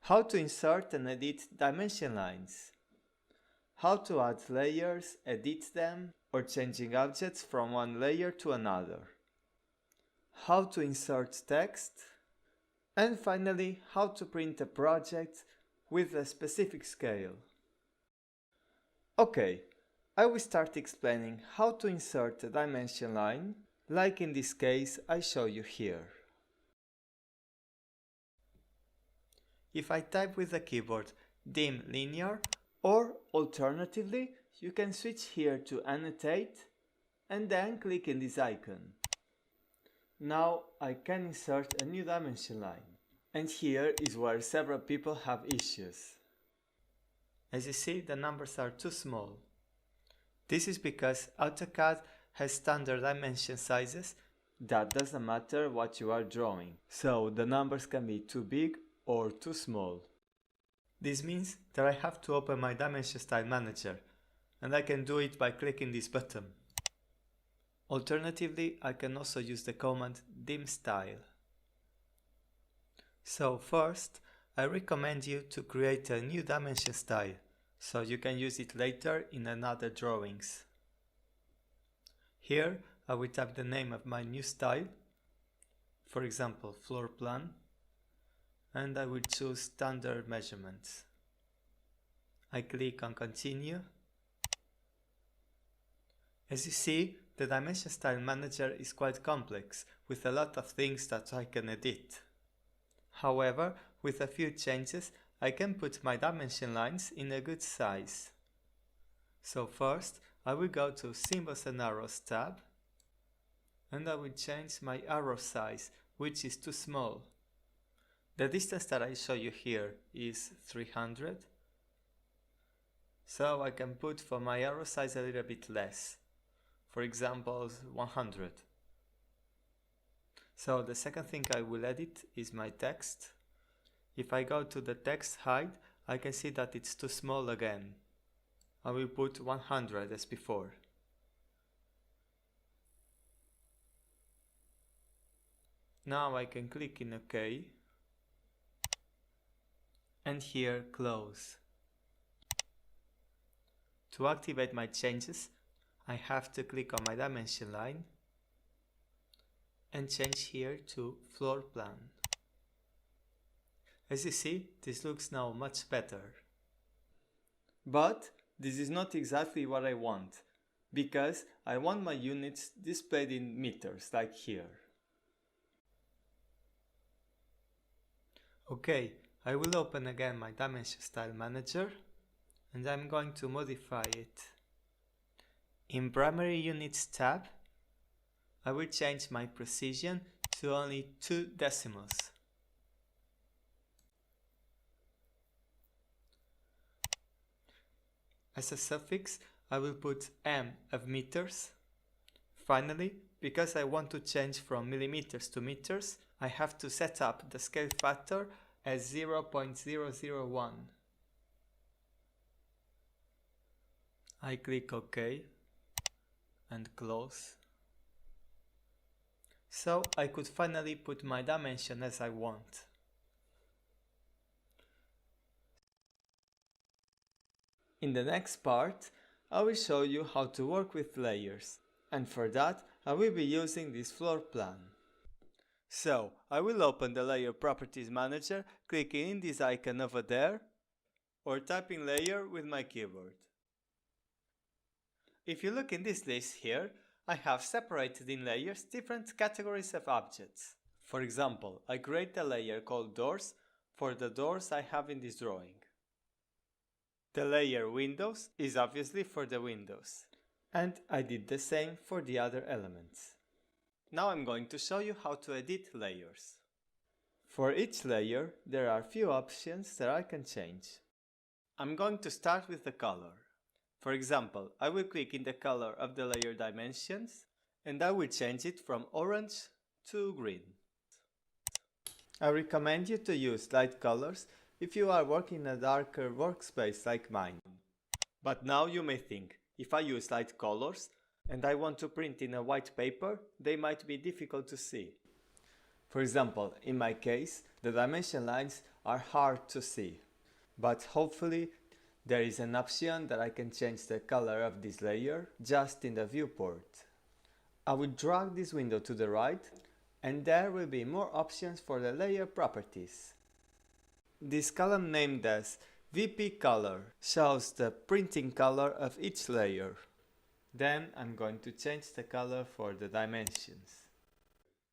How to insert and edit dimension lines. How to add layers, edit them, or changing objects from one layer to another. How to insert text. And finally, how to print a project with a specific scale. Okay, I will start explaining how to insert a dimension line, like in this case I show you here. If I type with the keyboard dim linear, or alternatively, you can switch here to annotate and then click in this icon. Now I can insert a new dimension line. And here is where several people have issues. As you see, the numbers are too small. This is because AutoCAD has standard dimension sizes that doesn't matter what you are drawing. So the numbers can be too big or too small. This means that I have to open my Dimension Style Manager, and I can do it by clicking this button. Alternatively, I can also use the command dim style. So first, I recommend you to create a new dimension style, so you can use it later in another drawings. Here, I will type the name of my new style, for example, floor plan, and I will choose standard measurements. I click on continue. As you see, the Dimension Style Manager is quite complex, with a lot of things that I can edit. However, with a few changes, I can put my dimension lines in a good size. So first, I will go to Symbols and Arrows tab, and I will change my arrow size, which is too small. The distance that I show you here is 300, so I can put for my arrow size a little bit less, for example 100. So the second thing I will edit is my text. If I go to the text height, I can see that it's too small again. I will put 100 as before. Now I can click in OK. And here close. To activate my changes, I have to click on my dimension line and change here to floor plan. As you see, this looks now much better. But this is not exactly what I want, because I want my units displayed in meters, like here. Okay, I will open again my Dimension Style Manager, and I'm going to modify it. In Primary Units tab, I will change my precision to only 2 decimals. As a suffix, I will put m of meters. Finally, because I want to change from millimeters to meters, I have to set up the scale factor as 0.001. I click OK and close. So I could finally put my dimension as I want. In the next part, I will show you how to work with layers, and for that I will be using this floor plan. So I will open the Layer Properties Manager, clicking in this icon over there, or typing layer with my keyboard. If you look in this list here, I have separated in layers different categories of objects. For example, I create a layer called Doors for the doors I have in this drawing. The layer Windows is obviously for the windows. And I did the same for the other elements. Now I'm going to show you how to edit layers. For each layer, there are few options that I can change. I'm going to start with the color. For example, I will click in the color of the layer dimensions, and I will change it from orange to green. I recommend you to use light colors if you are working in a darker workspace like mine. But now you may think, if I use light colors and I want to print in a white paper, they might be difficult to see. For example, in my case, the dimension lines are hard to see, but hopefully there is an option that I can change the color of this layer just in the viewport. I will drag this window to the right and there will be more options for the layer properties. This column named as VP Color shows the printing color of each layer. Then I'm going to change the color for the dimensions.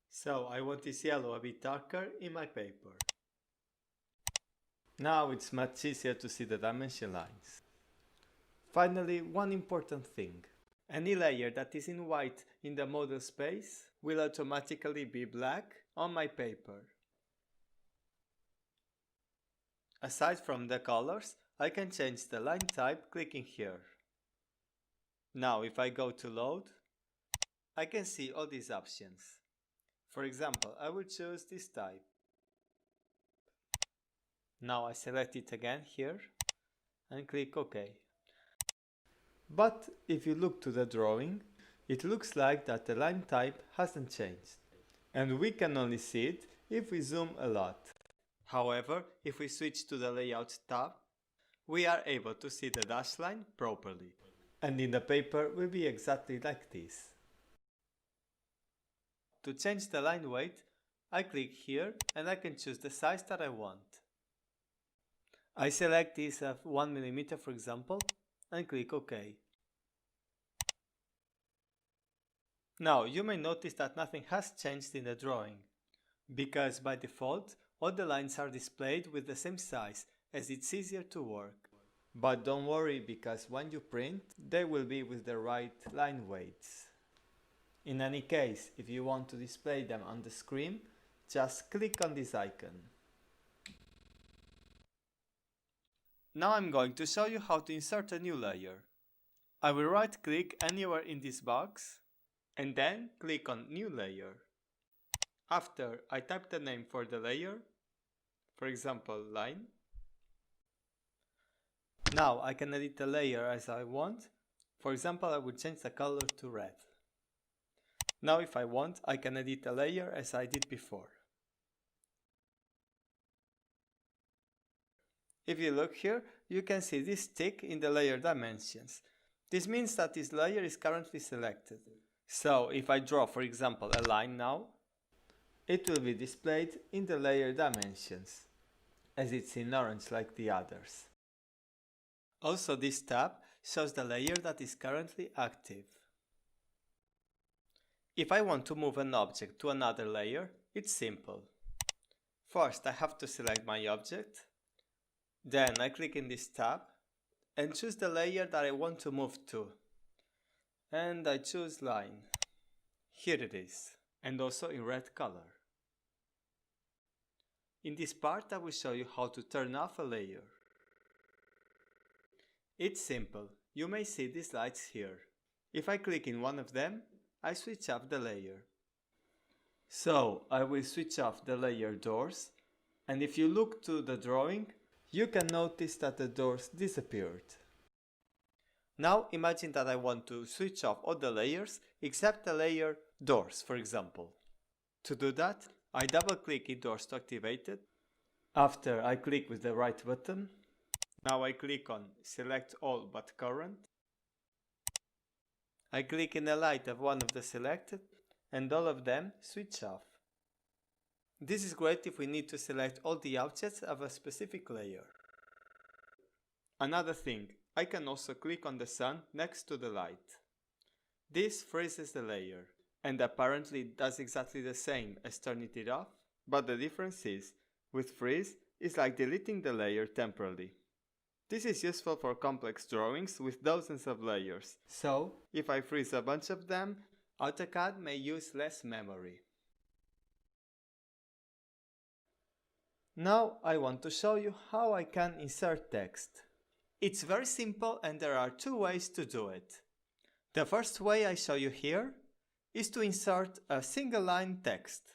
So I want this yellow a bit darker in my paper. Now it's much easier to see the dimension lines. Finally, one important thing. Any layer that is in white in the model space will automatically be black on my paper. Aside from the colors, I can change the line type clicking here. Now if I go to load, I can see all these options. For example, I will choose this type. Now I select it again here and click OK. But if you look to the drawing, it looks like that the line type hasn't changed. And we can only see it if we zoom a lot. However, if we switch to the Layout tab, we are able to see the dash line properly. And in the paper will be exactly like this. To change the line weight, I click here and I can choose the size that I want. I select this of 1 mm for example and click OK. Now you may notice that nothing has changed in the drawing, because by default all the lines are displayed with the same size as it's easier to work. But don't worry, because when you print they will be with the right line weights. In any case, if you want to display them on the screen, just click on this icon. Now I'm going to show you how to insert a new layer. I will right click anywhere in this box and then click on New Layer. After, I type the name for the layer, for example line. Now I can edit the layer as I want. For example, I will change the color to red. Now if I want, I can edit the layer as I did before. If you look here, you can see this tick in the layer dimensions. This means that this layer is currently selected. So if I draw, for example, a line now, it will be displayed in the layer dimensions, as it's in orange like the others. Also, this tab shows the layer that is currently active. If I want to move an object to another layer, it's simple. First, I have to select my object. Then I click in this tab and choose the layer that I want to move to. And I choose line. Here it is, and also in red color. In this part I will show you how to turn off a layer. It's simple, you may see these lights here. If I click in one of them, I switch off the layer. So I will switch off the layer doors, and if you look to the drawing, you can notice that the doors disappeared. Now imagine that I want to switch off all the layers except the layer doors, for example. To do that, I double click in doors to activate it. After, I click with the right button. Now I click on select all but current. I click in the light of one of the selected and all of them switch off. This is great if we need to select all the objects of a specific layer. Another thing, I can also click on the sun next to the light. This freezes the layer, and apparently does exactly the same as turning it off, but the difference is, with freeze, it's like deleting the layer temporarily. This is useful for complex drawings with dozens of layers, so if I freeze a bunch of them, AutoCAD may use less memory. Now I want to show you how I can insert text. It's very simple and there are two ways to do it. The first way I show you here is to insert a single line text.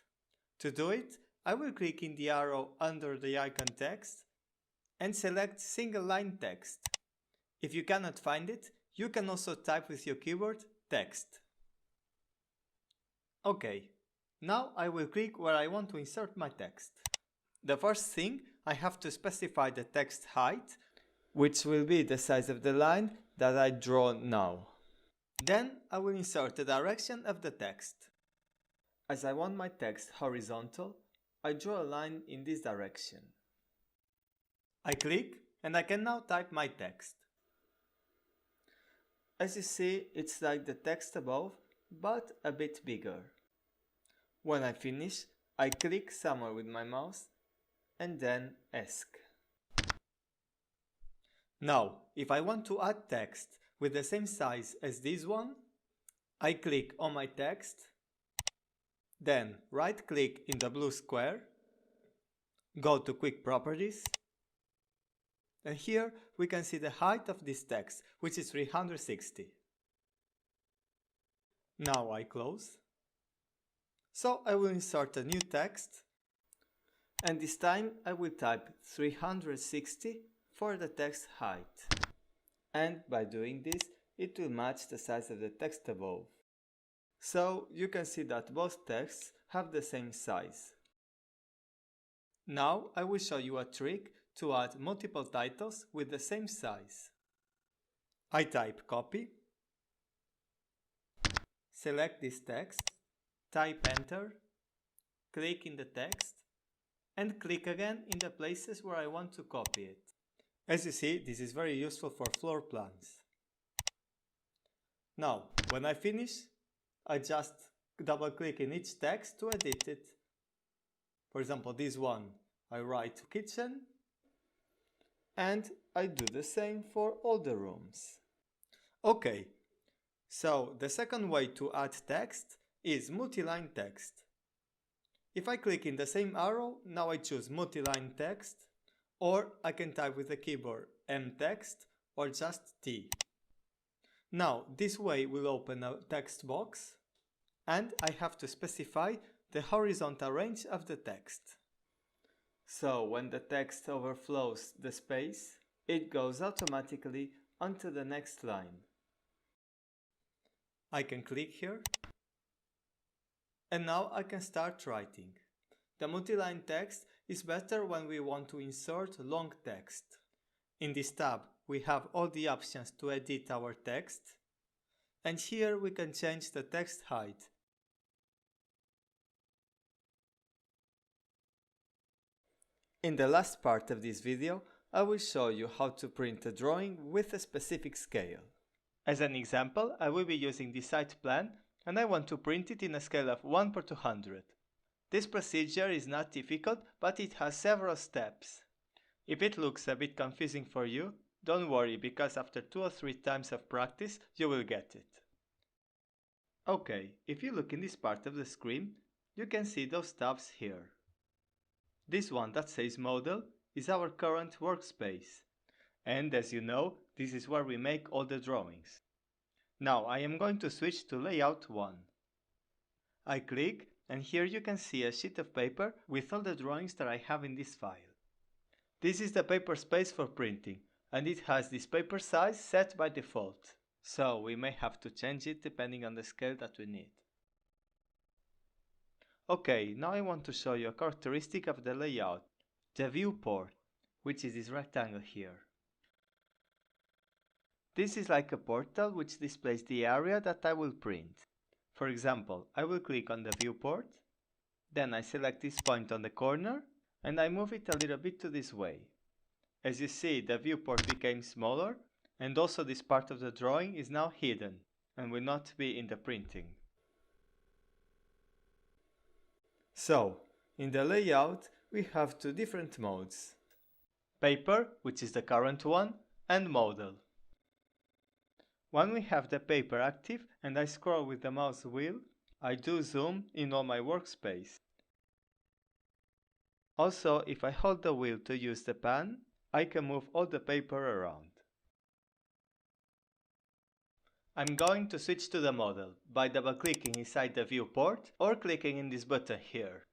To do it, I will click in the arrow under the icon text and select single line text. If you cannot find it, you can also type with your keyboard text. Okay, now I will click where I want to insert my text. The first thing, I have to specify the text height, which will be the size of the line that I draw now. Then I will insert the direction of the text. As I want my text horizontal, I draw a line in this direction. I click and I can now type my text. As you see, it's like the text above, but a bit bigger. When I finish, I click somewhere with my mouse and then Esc. Now, if I want to add text with the same size as this one, I click on my text, then right click in the blue square, go to Quick Properties, and here we can see the height of this text, which is 360. Now I close. So I will insert a new text, and this time I will type 360 for the text height. And by doing this, it will match the size of the text above. So you can see that both texts have the same size. Now I will show you a trick to add multiple titles with the same size. I type copy, select this text, type enter, click in the text, and click again in the places where I want to copy it. As you see, this is very useful for floor plans. Now, when I finish, I just double click in each text to edit it. For example, this one, I write kitchen, and I do the same for all the rooms. Okay, so the second way to add text is multi-line text. If I click in the same arrow, now I choose multi-line text, or I can type with the keyboard M text or just T. Now this way will open a text box, and I have to specify the horizontal range of the text. So when the text overflows the space, it goes automatically onto the next line. I can click here, and now I can start writing. The multi-line text is better when we want to insert long text. In this tab, we have all the options to edit our text, and here we can change the text height. In the last part of this video, I will show you how to print a drawing with a specific scale. As an example, I will be using the site plan, and I want to print it in a scale of 1:200. This procedure is not difficult, but it has several steps. If it looks a bit confusing for you, don't worry, because after 2 or 3 times of practice, you will get it. Okay, if you look in this part of the screen, you can see those tabs here. This one that says Model is our current workspace, and as you know, this is where we make all the drawings. Now I am going to switch to Layout 1. I click, and here you can see a sheet of paper with all the drawings that I have in this file. This is the paper space for printing, and it has this paper size set by default, so we may have to change it depending on the scale that we need. Okay, now I want to show you a characteristic of the layout, the viewport, which is this rectangle here. This is like a portal which displays the area that I will print. For example, I will click on the viewport, then I select this point on the corner, and I move it a little bit to this way. As you see, the viewport became smaller, and also this part of the drawing is now hidden and will not be in the printing. So, in the layout, we have 2 different modes. Paper, which is the current one, and Model. When we have the paper active and I scroll with the mouse wheel, I do zoom in all my workspace. Also, if I hold the wheel to use the pan, I can move all the paper around. I'm going to switch to the model by double-clicking inside the viewport or clicking in this button here.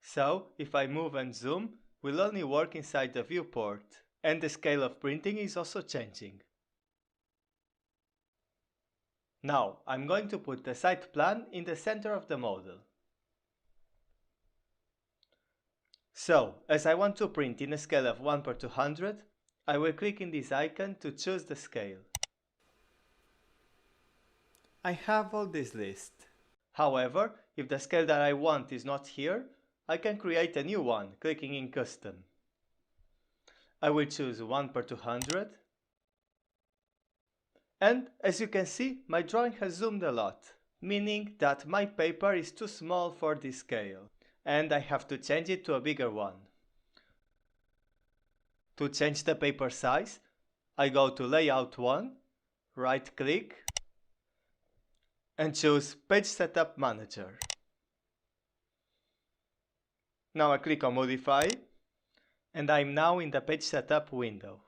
So, if I move and zoom, we'll only work inside the viewport, and the scale of printing is also changing. Now, I'm going to put the site plan in the center of the model. So, as I want to print in a scale of 1/200, I will click in this icon to choose the scale. I have all this list. However, if the scale that I want is not here, I can create a new one, clicking in Custom. I will choose 1/200. And as you can see, my drawing has zoomed a lot, meaning that my paper is too small for this scale, and I have to change it to a bigger one. To change the paper size, I go to Layout 1, right click, and choose Page Setup Manager. Now I click on Modify, and I'm now in the Page Setup window.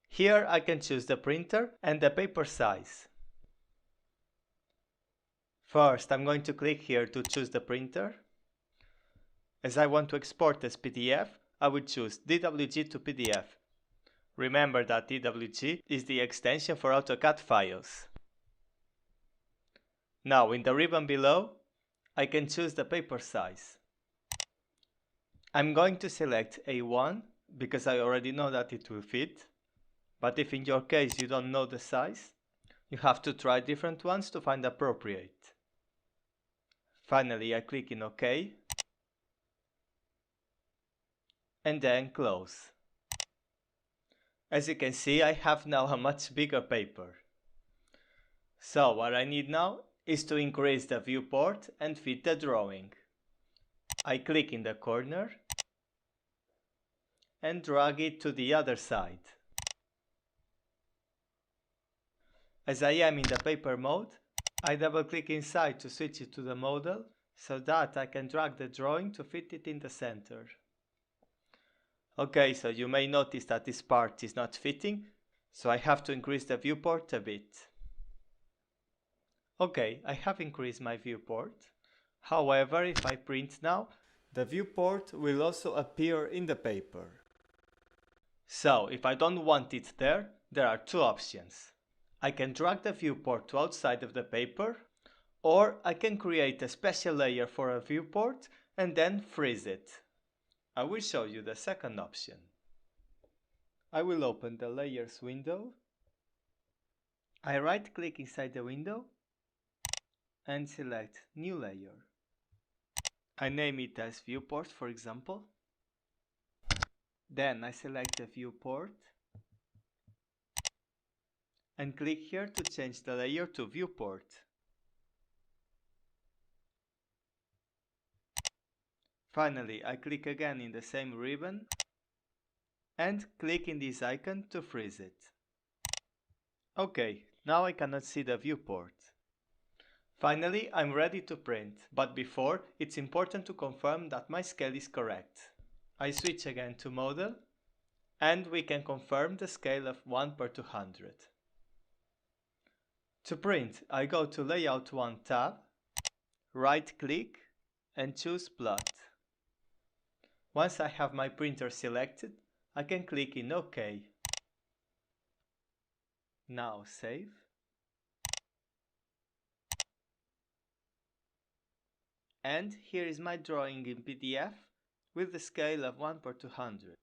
Here I can choose the printer and the paper size. First, I'm going to click here to choose the printer. As I want to export as PDF, I will choose DWG to PDF. Remember that DWG is the extension for AutoCAD files. Now, in the ribbon below, I can choose the paper size. I'm going to select A1 because I already know that it will fit. But if in your case you don't know the size, you have to try different ones to find appropriate. Finally, I click in OK, and then close. As you can see, I have now a much bigger paper. So what I need now is to increase the viewport and fit the drawing. I click in the corner and drag it to the other side. As I am in the paper mode, I double click inside to switch it to the model so that I can drag the drawing to fit it in the center. Okay, so you may notice that this part is not fitting, so I have to increase the viewport a bit. Okay, I have increased my viewport. However, if I print now, the viewport will also appear in the paper. So, if I don't want it there are two options. I can drag the viewport to outside of the paper, or I can create a special layer for a viewport and then freeze it. I will show you the second option. I will open the Layers window. I right click inside the window and select New Layer. I name it as Viewport, for example. Then I select the viewport and click here to change the layer to Viewport. Finally, I click again in the same ribbon and click in this icon to freeze it. Okay, now I cannot see the viewport. Finally, I'm ready to print, but before, it's important to confirm that my scale is correct. I switch again to Model, and we can confirm the scale of 1/200. To print, I go to Layout 1 tab, right-click, and choose Plot. Once I have my printer selected, I can click in OK. Now save. And here is my drawing in PDF with the scale of 1/200.